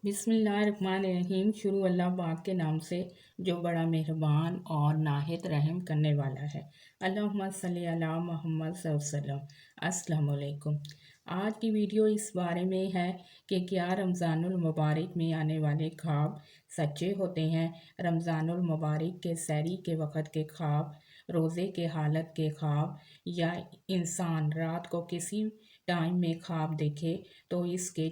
بسم اللہ الرحمن الرحیم۔ شروع اللہ پاک کے نام سے جو بڑا مہربان اور نہایت رحم کرنے والا ہے۔ اللہم صلی علی محمد صلی اللہ علیہ وسلم۔ السلام علیکم۔ آج کی ویڈیو اس بارے میں ہے کہ کیا رمضان المبارک میں آنے والے خواب سچے ہوتے ہیں۔ رمضان المبارک کے سحری کے وقت کے خواب، روزے کے حالت کے خواب، یا انسان رات کو کسی ٹائم میں خواب دیکھے تو اس کے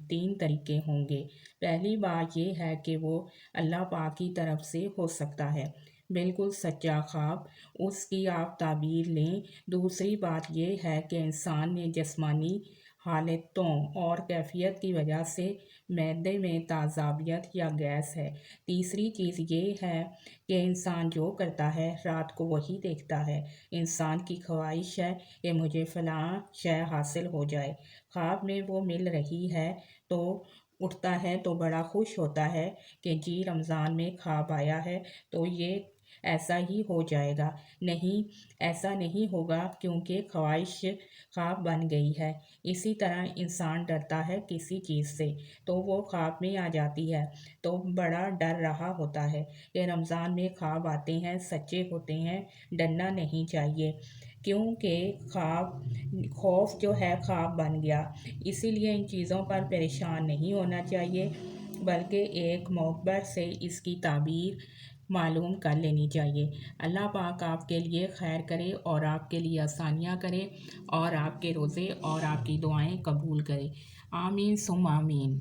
3 طریقے ہوں گے۔ پہلی بات یہ ہے کہ وہ اللہ پاک کی طرف سے ہو سکتا ہے، بالکل سچا خواب، اس کی آپ تعبیر لیں۔ دوسری بات یہ ہے کہ انسان نے جسمانی حالتوں اور کیفیت کی وجہ سے معدے میں تیزابیت یا گیس ہے۔ تیسری چیز یہ ہے کہ انسان جو کرتا ہے رات کو وہی دیکھتا ہے۔ انسان کی خواہش ہے کہ مجھے فلاں شے حاصل ہو جائے، خواب میں وہ مل رہی ہے تو اٹھتا ہے تو بڑا خوش ہوتا ہے کہ جی رمضان میں خواب آیا ہے تو یہ ایسا ہی ہو جائے گا۔ نہیں، ایسا نہیں ہوگا، کیونکہ خواہش خواب بن گئی ہے۔ اسی طرح انسان ڈرتا ہے کسی چیز سے تو وہ خواب میں آ جاتی ہے، تو بڑا ڈر رہا ہوتا ہے کہ رمضان میں خواب آتے ہیں، سچے ہوتے ہیں، ڈرنا نہیں چاہیے، کیونکہ خوف جو ہے خواب بن گیا۔ اسی لیے ان چیزوں پر پریشان نہیں ہونا چاہیے، بلکہ ایک معتبر سے اس کی تعبیر معلوم کر لینی چاہیے۔ اللہ پاک آپ کے لیے خیر کرے اور آپ کے لیے آسانیاں کرے اور آپ کے روزے اور آپ کی دعائیں قبول کرے۔ آمین ثم آمین۔